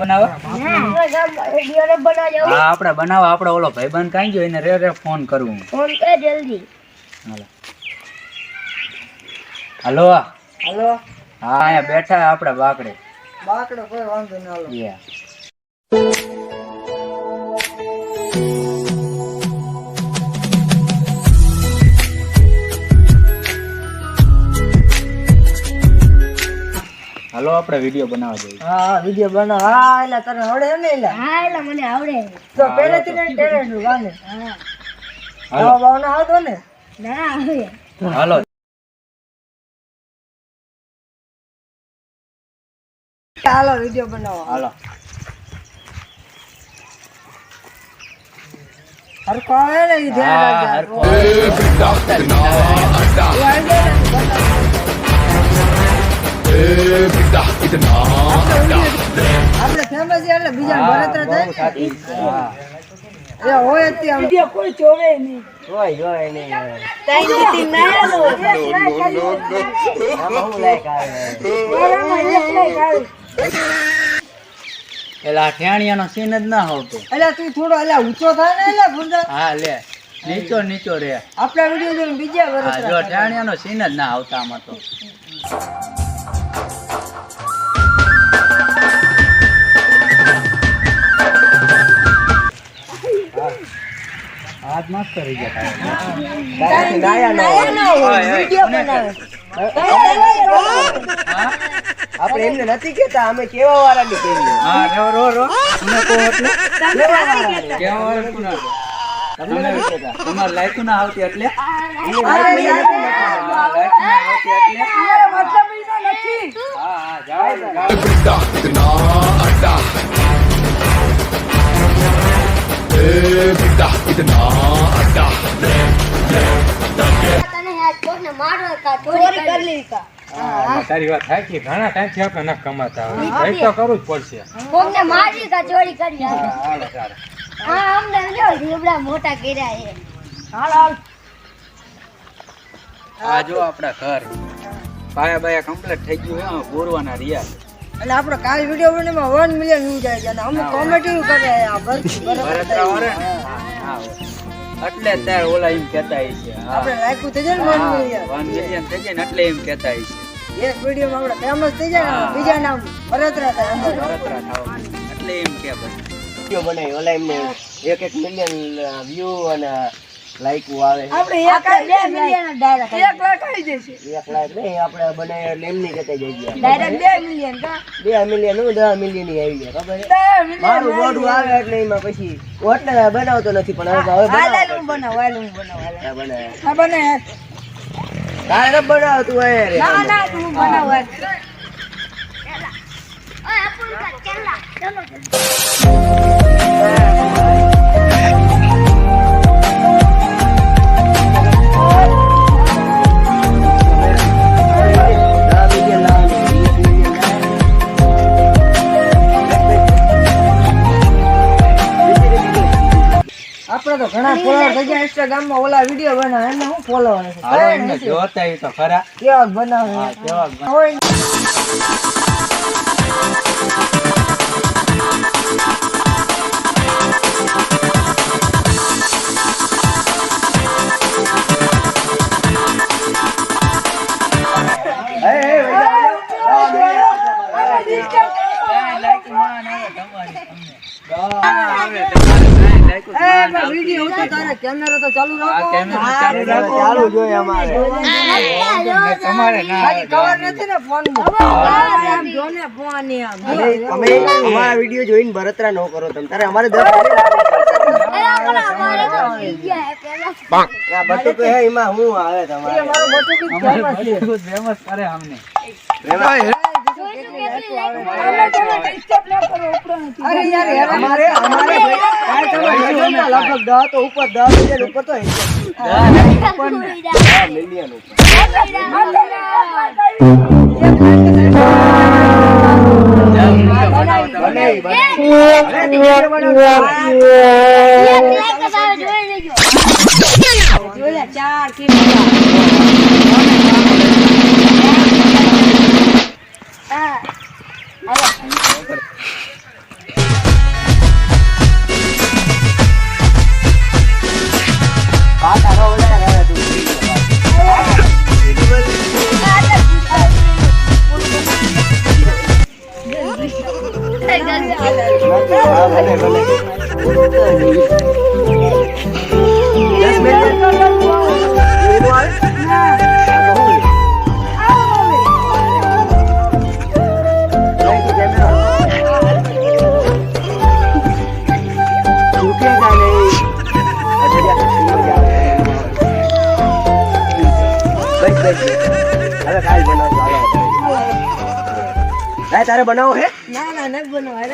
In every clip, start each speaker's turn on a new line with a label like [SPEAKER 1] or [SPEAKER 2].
[SPEAKER 1] બનાવવા હા આપણે બનાવવા આપણે ઓલો ભાઈબંધ કાઈ ગયો એને રે ફોન કરું
[SPEAKER 2] ફોન કર જલ્દી
[SPEAKER 1] હાલો
[SPEAKER 3] હાલો
[SPEAKER 1] હા અહીંયા બેઠા આપણે બાકડે
[SPEAKER 3] કોઈ વાંધો ન હાલો
[SPEAKER 1] હાલો આપણે વિડિયો બનાવવા જઈએ
[SPEAKER 3] હા વિડિયો બનાવ હા એલા તને આવડે ને એલા
[SPEAKER 2] હા એટલે મને આવડે
[SPEAKER 3] તો પહેલેથી ને ટેલેન્ટ ગાને
[SPEAKER 2] હા
[SPEAKER 3] હાલો બાવનો આવતો ને
[SPEAKER 2] ના આવે
[SPEAKER 1] હાલો
[SPEAKER 3] હાલો વિડિયો બનાવો
[SPEAKER 1] હાલો
[SPEAKER 3] હરકો આવે ને ઈ ધ્યાન આપણે ફેમસ છે એટલે બીજા બળતરા થાય એ હોય ત્યાં વિડિયો કોઈ જોવે નહીં હોય નહીં ટાઈમ નથી ના હું લાઈક આવે
[SPEAKER 1] એલા ઠેણિયાનો સીન જ ના આવતો
[SPEAKER 3] એલા તું થોડો એલા ઊંચો થાય ને એલા ભૂંડા
[SPEAKER 1] હા લે નીચો રે
[SPEAKER 3] આપણા વિડિયો જોઈને બીજા
[SPEAKER 1] હા
[SPEAKER 3] બળતરા
[SPEAKER 1] જો ઠેણિયાનો સીન જ ના આવતા આમાં તો હાથ મસ્ત કરી ગયા
[SPEAKER 3] વિડિયો બનાવે આપણે એમને નથી કેતા અમે કેવા વાળાની કેવી
[SPEAKER 1] હા રો મને કહો એટલે કેવા વાળા કોના તમને તમાર લાઈક ના આવતી એટલે લાઈક ના આવતી એટલે
[SPEAKER 3] મતલબ ઈ નથી
[SPEAKER 1] હા જાવ
[SPEAKER 2] તને આજ કોને મારો કા ચોરી કરી લી કા
[SPEAKER 4] તારી વાત થાય કે ઘણા ટાઈમથી આપણે ન કમાતા હોય કઈ તો કરવું જ પડશે
[SPEAKER 2] કોને મારી કા ચોરી કરી
[SPEAKER 1] હાલો ચાલો
[SPEAKER 2] હા અમને જો જીવડા મોટા કર્યા છે
[SPEAKER 3] હાલ
[SPEAKER 1] આ જો આપડા ઘર પાયા બાયા કમ્પ્લીટ થઈ ગયું હે બોરવાના રિયા
[SPEAKER 3] એટલે આપણો કાલ વિડિયો બનાવવામાં 1 મિલિયન વ્યૂ જાય છે અને અમે કોમેડી કરે આ
[SPEAKER 1] બરતરા વાળે ને હા એટલે તાર ઓલા એમ કહેતા છે
[SPEAKER 3] આપણે લાઈક થઈ જાય ને 1 મિલિયન
[SPEAKER 1] 1 મિલિયન થઈ જાય ને એટલે એમ કહેતા છે
[SPEAKER 3] એક વિડિયોમાં આપણે ફેમસ થઈ જાય ને બીજા નામ બરતરા થાય અંદર
[SPEAKER 1] બરતરા થાવ એટલે એમ કે બસ
[SPEAKER 5] વિડિયો બનાવી ઓલા એમને 1 મિલિયન વ્યૂ અને લાઈક આવે
[SPEAKER 3] આપણે 1 મિલિયન ડાયરેક્ટ 1 લાખ આવી જશે
[SPEAKER 5] 1 લાખ નહીં આપણે બનાવી એટલે એમની કહેતા જઈ
[SPEAKER 3] ડાયરેક્ટ 2 મિલિયન કા
[SPEAKER 5] 2 મિલિયન નું 10 મિલિયન ની આવી જાય ખબર છે મારું બોડું આવે એટલે એમાં પછી એટલે બનાવતો નથી પણ હવે
[SPEAKER 3] બનાવ
[SPEAKER 5] બનાવે તારે ન બનાવ તું રે
[SPEAKER 3] ના તું બનાવ
[SPEAKER 2] ઓય આપણ કા ચલા ચલો
[SPEAKER 3] આપણે તો ઘણા ફોલોવર થઈ ગયા ઇન્સ્ટાગ્રામ માં ઓલા વિડિયો બનાવે એને હું ફોલોવર છે
[SPEAKER 1] હાલો એમને જોતા એ તો ખરા
[SPEAKER 3] કેવા બનાવે
[SPEAKER 1] હા કેવા
[SPEAKER 3] હોય વિડિયો ઉતાર તારે કેમેરા તો ચાલુ રાખો
[SPEAKER 5] ચાલુ જોઈએ અમારે
[SPEAKER 1] તમારે ના
[SPEAKER 3] બાકી કવર નથી ને ફોન આમ જો ને ફોન ની આમ
[SPEAKER 5] તમે અમારા વિડિયો જોઈને બરતરા ન કરો તમે તારે અમારે 10 આ બટુ કે હે એમાં હું આવે તમારે
[SPEAKER 3] મારો બટુકી ફેમસ છે
[SPEAKER 1] ફેમસ કરે અમને
[SPEAKER 3] અરે યાર અમારે લગભગ 10 તો ઉપર 10 મિલિયન ઉપર તો
[SPEAKER 5] 10 મિલિયન ઉપર હવે કાલ બનાવજો હાલો કાંઈ તારે બનાવો હે
[SPEAKER 3] ના ના નક બનાવ અરે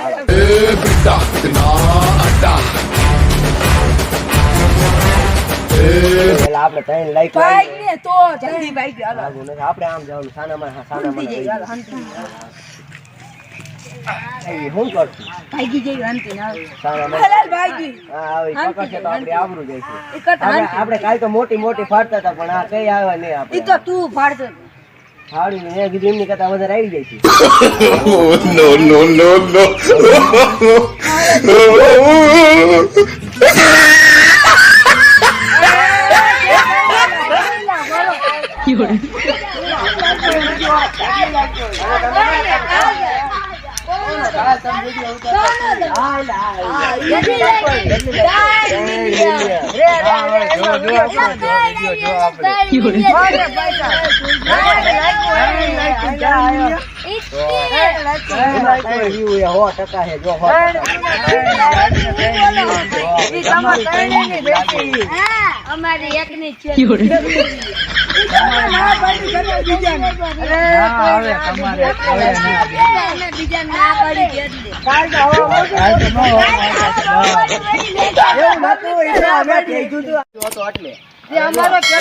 [SPEAKER 5] પેલા આપણે ત્રણ લાઈક
[SPEAKER 3] બાઈક ને તો જલ્દી બાઈક હાલો
[SPEAKER 5] આપણે આમ જવાનું સાનામાં
[SPEAKER 3] શાંતિ જઈ હાલો શાંતિ
[SPEAKER 5] શું કરશું
[SPEAKER 3] ભાગી જઈ શાંતિ ના
[SPEAKER 5] સાનામાં
[SPEAKER 3] હલાલ ભાગી
[SPEAKER 5] હા આવી પકડશે તો આપણે આબરૂ જઈશું
[SPEAKER 3] એક
[SPEAKER 5] આપણે કાલ તો મોટી મોટી ફાડતા હતા પણ આ કઈ આવે નહીં
[SPEAKER 3] ઈ
[SPEAKER 5] આપણે
[SPEAKER 3] તો તું ફાડતો
[SPEAKER 5] ફાડી મેં કીધું એમની કરતા વધારે આવી જાય છે
[SPEAKER 2] અમારી એક ની છે બીજા ના પડી એટલે
[SPEAKER 3] અમારો ચલો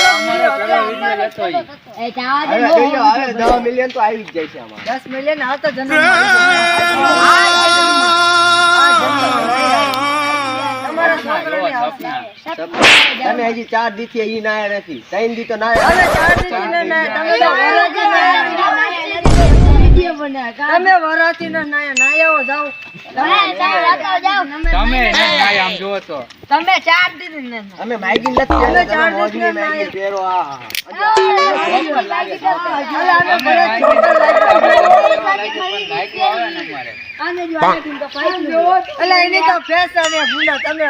[SPEAKER 2] એ જવા દે
[SPEAKER 5] હવે 10 મિલિયન તો આવી જ જાય છે આમાં
[SPEAKER 3] 10 મિલિયન આ તો જન્મ તમારા છોકરાને આવશે
[SPEAKER 5] તમે હજી 4 દી થી અહીં નાયા નથી 3 દી તો નાયા
[SPEAKER 3] હવે 4 દી ના તમે તો તમે વરાતી ના નાયા જાઓ
[SPEAKER 1] તમે નહીં આમ જોવો તો
[SPEAKER 3] તમે 4 દી ને
[SPEAKER 5] અમે માગી નથી
[SPEAKER 3] અમે
[SPEAKER 5] તમે
[SPEAKER 3] 4
[SPEAKER 5] મોજની
[SPEAKER 3] દી ના
[SPEAKER 5] માગી પહેરો આ
[SPEAKER 3] એની તો ફેશન ને ભૂલા તમે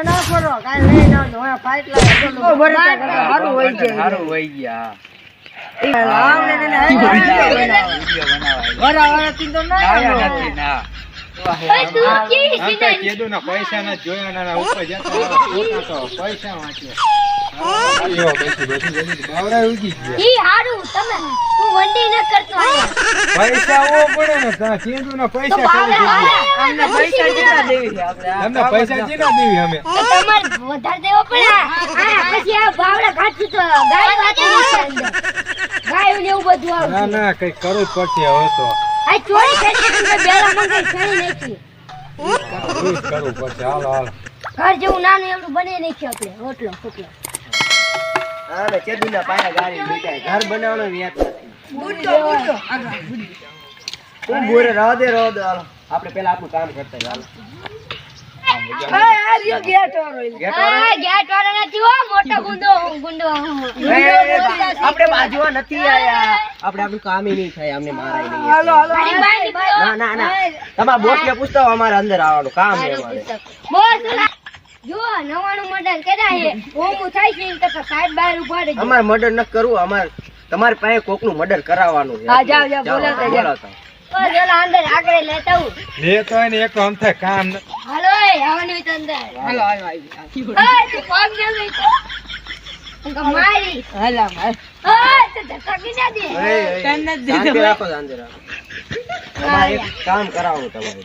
[SPEAKER 3] ના કરો કાઈ લઈ ના જો ફાઈટ લાગે સારું હોય છે
[SPEAKER 1] સારું વહી ગયા
[SPEAKER 4] પૈસા ના જોયા ના ઉપર જતા પૈસા વાંચ્યો
[SPEAKER 2] ઈ હારું તમે તું વંડી ન કરતો
[SPEAKER 4] પૈસા ઓ પડે ને ચેન્ડુ ના પૈસા ખાલી
[SPEAKER 3] અમને પૈસા કેટલા દેવી છે આપણે
[SPEAKER 4] તમને પૈસા કેટલા દેવી અમે
[SPEAKER 2] તમારે વધારે દેવો પડે પછી આ ભાવડા કાઢશું તો ગાય વાતી ગાય ને એવું બધું આવે
[SPEAKER 4] ના ના કઈ કરવું જ પડશે હવે તો
[SPEAKER 2] આ ચોરી કરી તમે બેલા મંગાઈ છણી નાખી
[SPEAKER 4] કરવું પડશે હાલો હાલો
[SPEAKER 2] ઘર જેવું નાનું એવડું બને નાખ્યું આપણે રોટલો ફૂટલો
[SPEAKER 5] હા ને ચેદુના પાયા ગાડી મીઠાઈ ઘર બનાવવાનો વ્યાજ નથી તું બોરે રહો દે હાલો આપણે પેલા આપણું કામ કરતા હાલો
[SPEAKER 3] ગેટ વાળો
[SPEAKER 2] આ ગેટ વાળો નથી હો મોટો ગુંડો
[SPEAKER 5] આપણે બાજુમાં નથી આયા આપણે આપણું કામ નહીં થાય અમને મારાય નહીં
[SPEAKER 3] હાલો હાલો
[SPEAKER 2] મારી બાઈ નીકળો
[SPEAKER 5] ના ના ના તમારા બોસ ને પૂછતા અમારે અંદર આવવાનું કામ છે અમારે
[SPEAKER 2] બોસ જો 99 મોડલ કેડા હે ઓમું થાય છે એમ તો સાઈડ બહાર ઉભા રહેજો
[SPEAKER 5] અમારે મર્ડર ન કરવું અમારે તમારી પાસે કોકનું મર્ડર કરાવવાનું છે
[SPEAKER 3] હા, જાઓ, બોલાવતા જાઓ.
[SPEAKER 2] તો જલા અંદર આગળ લેતા આવું
[SPEAKER 4] લે તો એને એક આમ થાય કામ ન
[SPEAKER 2] હાલો એ આવવાની હોય તો અંદર
[SPEAKER 3] હાલો હાલો
[SPEAKER 2] ઓય તું પગ ન લઈ તો મારી
[SPEAKER 3] હાલા
[SPEAKER 2] ઓય તો ધક્કા કી ના દે
[SPEAKER 5] શાંતિ રાખો શાંતિ રાખો અમારે એક કામ કરાવવાનું તમારે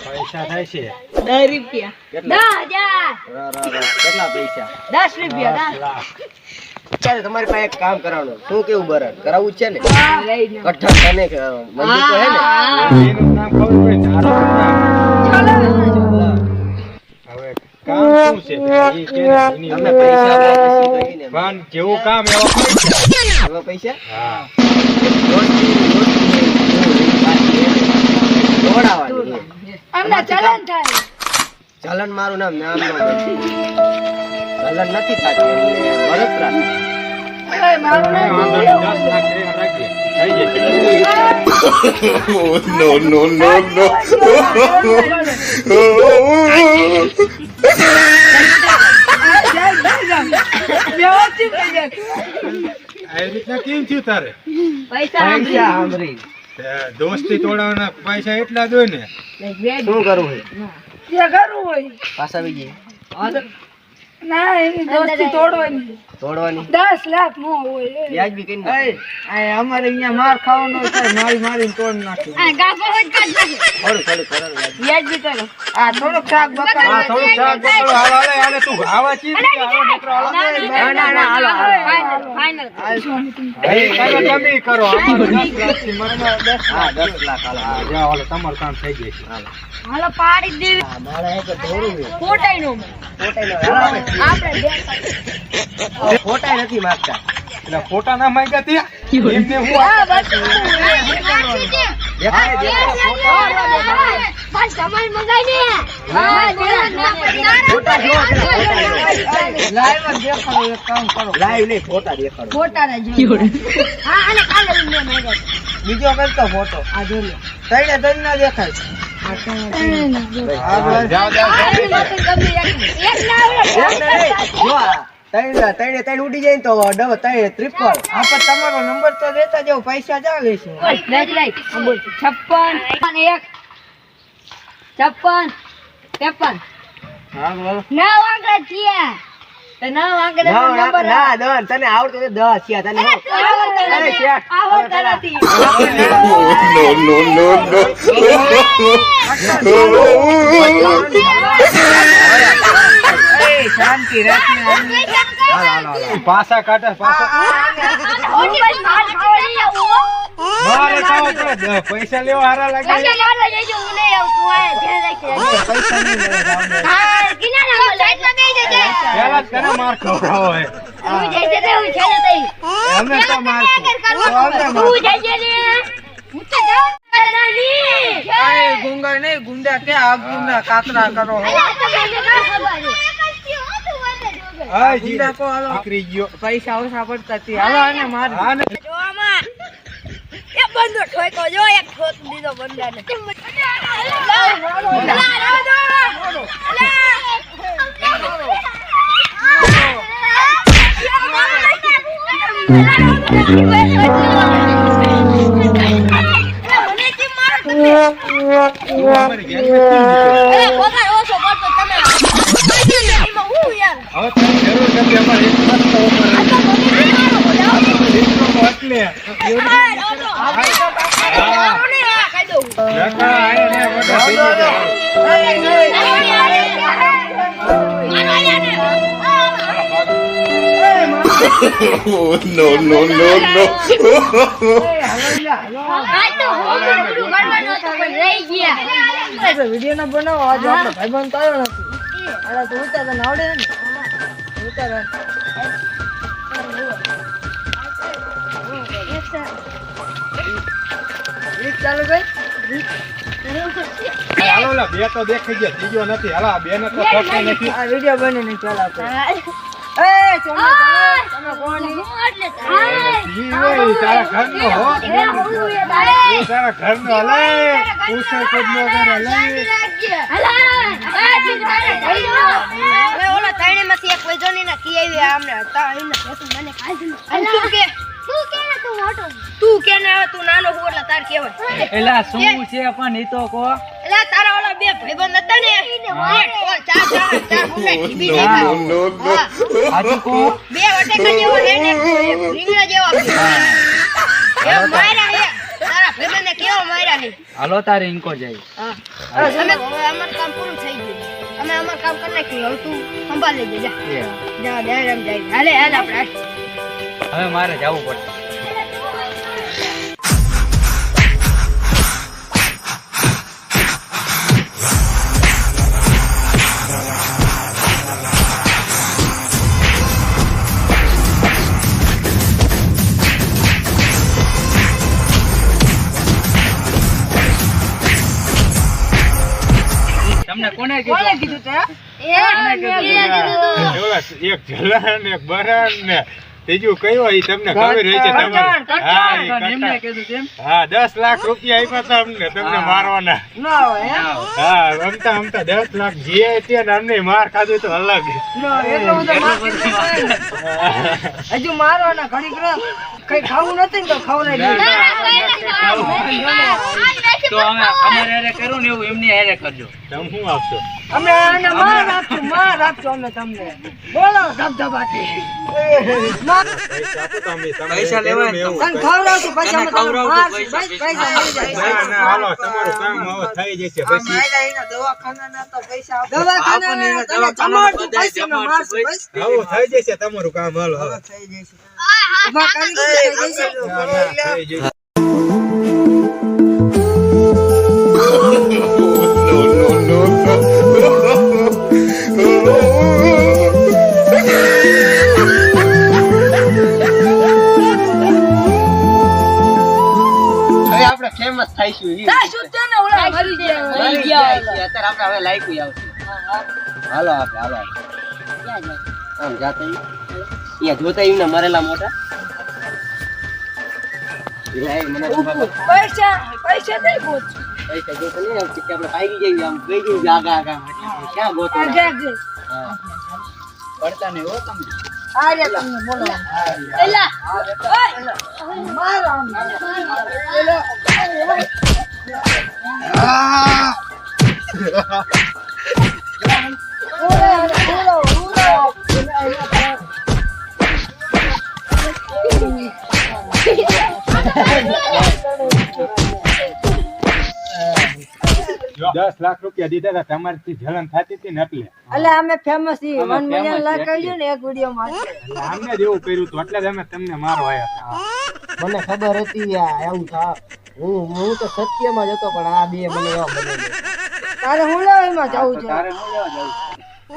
[SPEAKER 4] પૈસા થાય છે
[SPEAKER 3] 10 રૂપિયા
[SPEAKER 5] કેટલા
[SPEAKER 2] 10000
[SPEAKER 5] કેટલા પૈસા
[SPEAKER 3] 10 રૂપિયા
[SPEAKER 4] લાખ
[SPEAKER 5] ચાલે તમારી પાસે એક કામ કરાવવાનું શું કેવું બરાબર કરાવવું જ છે ને
[SPEAKER 3] લઈને
[SPEAKER 5] કઠણ તને મંજૂર તો હે ને
[SPEAKER 4] એનું નામ ખબર પડી તારું નામ હવે કામ શું છે ઈ કે એની
[SPEAKER 5] તમને પૈસા આપ્યા પછી તો ઈને
[SPEAKER 4] વાન જેવું કામ એવા પૈસા
[SPEAKER 5] એવા પૈસા
[SPEAKER 4] હા
[SPEAKER 5] દોડાવવાની
[SPEAKER 2] અમને ચલન થાય
[SPEAKER 5] ચલન મારું નામ નામ ચલન નથી થતું વડોદરા
[SPEAKER 3] મારું નામ
[SPEAKER 4] 10 લાખ રાખીએ થઈ જશે
[SPEAKER 3] વ્યવસ્થિત થઈ જાય
[SPEAKER 4] આ રીતના કેમ થયું તારે
[SPEAKER 3] પૈસા
[SPEAKER 5] પૈસા સાંભળી
[SPEAKER 4] દોસ્તી તોડવાના પૈસા એટલા જ હોય ને.
[SPEAKER 5] શું કરવું છે
[SPEAKER 3] જે કરવું હોય
[SPEAKER 5] પાછા બીજી
[SPEAKER 3] ના એની દોસ્તી તોડવાની
[SPEAKER 5] તોડવાની
[SPEAKER 3] 10 લાખ નો હોય
[SPEAKER 5] વ્યાજ બી કઈ
[SPEAKER 1] અમારે અહીંયા માર ખાવાનો છે મારી તોડ નાખી
[SPEAKER 2] આ ગાભો હોય કાઢ નાખે.
[SPEAKER 5] થોડું થોડું કરો વ્યાજ.
[SPEAKER 3] વ્યાજ બી કરો આ થોડોક શાક બકાલો
[SPEAKER 4] હા થોડુંક શાક બકરો હાલે તું આવા ચીજ કે આવો દીકરો હાલો.
[SPEAKER 5] ના હાલો
[SPEAKER 2] ફાઇનલ
[SPEAKER 4] તમે કરો આમાં 10 લાખથી મનમાં 10
[SPEAKER 5] હા 10 લાખ હાલો
[SPEAKER 4] હા જાઓ હાલો તમારું કામ થઈ ગયું છે.
[SPEAKER 5] હાલો
[SPEAKER 2] હાલો પાડી દેવી
[SPEAKER 5] હા મારે એક થોડું છે
[SPEAKER 2] કોટાઈ નો
[SPEAKER 5] આપણે ખોટા નથી માંગતા
[SPEAKER 4] એટલે ખોટા ના માંગ્યા તે એમને હું
[SPEAKER 5] દેખાડે
[SPEAKER 2] બસ તમારી મંગાઈ ને
[SPEAKER 5] ખોટા જો
[SPEAKER 3] લાઈવ જ દેખાડો એક કામ કરો
[SPEAKER 5] લાઈવ નહીં ફોટા દેખાડો
[SPEAKER 2] ફોટા ના જો હા અને કાલે મેં માર્યા
[SPEAKER 5] બીજો કરતો ફોટો આ જો લે તઈને ના દેખાય
[SPEAKER 4] જાઓ જાઓ
[SPEAKER 2] એક ના
[SPEAKER 5] જો ત્રણ ઉડી જાય ને તો ડબલ ત્રણ ટ્રિપલ
[SPEAKER 3] આપણે તમારો નંબર તો દેતા જાવ પૈસા ચાલે છે
[SPEAKER 2] લાઈટ લાઈટ બોલ 56
[SPEAKER 5] હા બોલો
[SPEAKER 2] ના વાંગડા થયા
[SPEAKER 3] તે ના વાંકે
[SPEAKER 5] ના દન તને આવડતું તો 10 થયા તને અરે શેઠ
[SPEAKER 3] આવડતા નથી શાંતિ રાખને
[SPEAKER 4] પાસા કાઢે પાસા મારે ખાવા પડે પૈસા લેવા હારા લાગે પેલા જ તને માર ખવડાવો હે અમે તો મારશું
[SPEAKER 3] ગુંગા નહીં ગુંડા કે આ ગુંડા કાતરા કરો
[SPEAKER 4] હા જી
[SPEAKER 3] ગુંડા કો હાલો
[SPEAKER 4] નીકળી ગયો
[SPEAKER 3] પૈસા ઓછા પડતા હતી હાલો આને માર
[SPEAKER 4] હા ને અમારી ગેંગમાં હવે તારી જરૂર નથી અમારે એક મસ્ત ઓફર એટલે
[SPEAKER 3] વિડીયો ના બનાવો આજે આપણો ભાઈબંધ તો આવ્યો નથી અરે તું ઉતાર તને આવડે ને ઉતાર રીત ચાલુ ભાઈ
[SPEAKER 4] હાલો લા બે તો દેખાઈ ગયા ત્રીજો નથી હાલો આ બે ને તો થતો નથી
[SPEAKER 3] આ વિડીયો બને ને ચાલ આપણે એ ચોમે તમે કોણ
[SPEAKER 4] ઈ હોય તારા ઘરનો હો એ તારા ઘરનો હલે પૂછે કોદનો ઘર હલે
[SPEAKER 2] તું કે ને તું નાનો હું એટલે તાર કેવાય
[SPEAKER 1] એલા શું છે પણ ઈ તો કો
[SPEAKER 2] એટલે તારા ઓલા બે ભાઈબંધ હતા ને ચાર મુંડા ટીબી
[SPEAKER 1] આજુ કો
[SPEAKER 2] બે વટેકા જેવો ને રીંગણા જેવો એ માર્યા હે તારા ભાઈબંધને કેવો માર્યા હે
[SPEAKER 1] હાલો તારે ઇન્કો જાય
[SPEAKER 2] અમે અમાર કામ પૂરું થઈ ગયું અમે અમાર કામ કરી નાખ્યું હવે તું સંભાળી લેજે જા જા દયારામ જાય હાલે હાલ આપણે
[SPEAKER 1] હવે મારે જવું પડશે તમને કોને કીધું
[SPEAKER 3] કીધું તે
[SPEAKER 2] એ
[SPEAKER 4] એક જલાન ને એક બરાન ને ત્રીજું કયો ઈ તમને ખબર હોય છે તમારે હા ઈ
[SPEAKER 1] એમને
[SPEAKER 4] કટ્ટા.
[SPEAKER 1] કીધું તેમ
[SPEAKER 4] હા 10 લાખ રૂપિયા આપ્યા હતા તમને મારવાના
[SPEAKER 3] ના હોય હે?
[SPEAKER 4] હા અમતા 10 લાખ જીએ ત્યાં અમને માર ખાધું તો અલગ
[SPEAKER 3] ના, એટલો બધો માર કીધો નહીં. હજુ મારવાના ઘડીક રહ. કઈ ખાવું નથી ને તો ખવડાવી દઉં.
[SPEAKER 1] તો અમે અમારે હારે કર્યું ને એવું એમની હારે કરજો
[SPEAKER 4] તમે શું આપશો
[SPEAKER 3] અમે આને માર આપશું અમે તમને. બોલો ધબધબાટી. માર.
[SPEAKER 1] પૈસા લેવાય ને
[SPEAKER 3] તને ખવડાવશું પછી અમે તમને
[SPEAKER 1] ખવડાવજો,
[SPEAKER 3] મારશું.
[SPEAKER 1] પૈસા,
[SPEAKER 3] બસ, પૈસા મળી જાય.
[SPEAKER 4] ના ના હાલો તમારું કામ હવે થઈ જશે પછી
[SPEAKER 3] દવાખાનાના તને જમાડશું, પછી અમે મારશું. બસ.
[SPEAKER 4] આવું થઈ જશે તમારું કામ હાલો હવે
[SPEAKER 3] ઊભા કરી દો, થઈ જશે.
[SPEAKER 4] થઈ જશે
[SPEAKER 5] હવે આપણે ફેમસ થઈશું ઈ.
[SPEAKER 3] શું છે ને ઓલા મરી ગયા.
[SPEAKER 5] મરી ગયા છે. અત્યારે આપણે હવે લાઈકું આવશે હાલો આપણે હાલો આમ જાતે અહીંયા જોતા એમને મરેલા મોટા લાય મને તો બાબા
[SPEAKER 3] પૈસા દે બોલ.
[SPEAKER 5] પૈસા જોતા નહીં આવતી કે આપણે ભાગી જઈએ આમ ગઈ ગઈ આગા ક્યાં ગોતો
[SPEAKER 3] આગે.
[SPEAKER 1] પડતા નહીં હો તમે
[SPEAKER 3] આ રે તમને બોલો. એલા. મારો આમ. એલા.
[SPEAKER 4] જો 10 લાખ રૂપિયા દીધા હતા તમારી જલન થતી હતી ને એટલે
[SPEAKER 3] અલે અમે ફેમસ છીએ.
[SPEAKER 1] અમે
[SPEAKER 3] 1 મિલિયન
[SPEAKER 1] famous
[SPEAKER 3] લાઈક
[SPEAKER 1] છીએ.
[SPEAKER 3] કરજો ને એક વિડિયો માં.
[SPEAKER 4] એટલે આમને જ એવું કર્યું હતું એટલે જ અમે તમને મારવા આવ્યા હતા
[SPEAKER 5] મને ખબર હતી એવું થા હું તો સત્યમાં જ હતો પણ આ બે મને એવા બને
[SPEAKER 3] તારે હું લેવામાં જાવું છે.
[SPEAKER 1] તારે હું લેવા જાઉં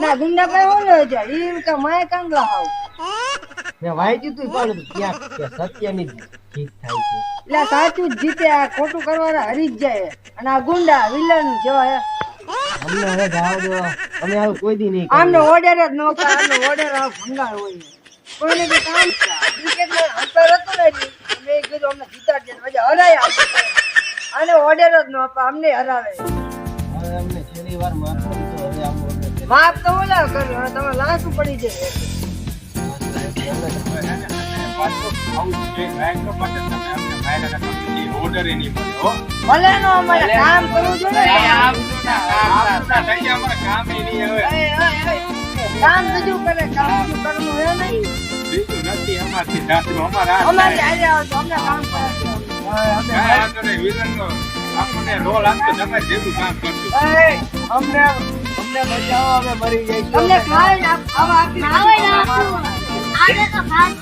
[SPEAKER 3] ના ગુંડા ભાઈ હું લેવા જાય. ઈ કે માય કાંગલા હાવ.
[SPEAKER 5] મેં વાંચ્યું તું પણ ક્યાં કે સત્યની જ જીત થાય છે
[SPEAKER 3] એટલે સાચું જ જીતે. આ ખોટું કરવાના હરી જ જાય. અને આ ગુંડા વિલન જેવા હે.
[SPEAKER 5] અમને હવે જાવ દો અમે આવું કોઈ દી નહીં
[SPEAKER 3] આમને ઓર્ડર જ ન કરે. આમને ઓર્ડર આ ભંગાર હોય. કોઈને કે કામ ક્રિકેટમાં અંતર હતું ને એટલે મેં કીધું અમને જીતાડજે ને પછી હરાય આપણે. આને ઓર્ડર જ ન આપે. અમને હરાવે.
[SPEAKER 5] હવે અમને છેલ્લી વાર માફ કરી દો હવે આમ order
[SPEAKER 3] માફ તો ઓલા કર્યું. હવે તમે લાશું પડી જાય.
[SPEAKER 4] ઓર્ડર એની મળે હો
[SPEAKER 3] ભલે નો અમારે કામ કરવું જોઈએ ને.
[SPEAKER 1] આમ ના
[SPEAKER 4] થઈ ગયા અમારે કામ એ નહીં હવે
[SPEAKER 3] કામ બીજું કરે. કામ બીજું કરવું હે નહીં.
[SPEAKER 4] બીજું નથી અમારથી જાતું અમારા
[SPEAKER 3] અમારે હારે આવો તો અમને કામ કરે.
[SPEAKER 4] વિલનનો આપણને રોલ આપતો તમે જેવું કામ કરશું
[SPEAKER 3] અમને
[SPEAKER 5] બચાવો અમે મરી જઈશું
[SPEAKER 3] તમને ખાઈ આવા આપી
[SPEAKER 2] આવે ને આપું. આને તો ખાસ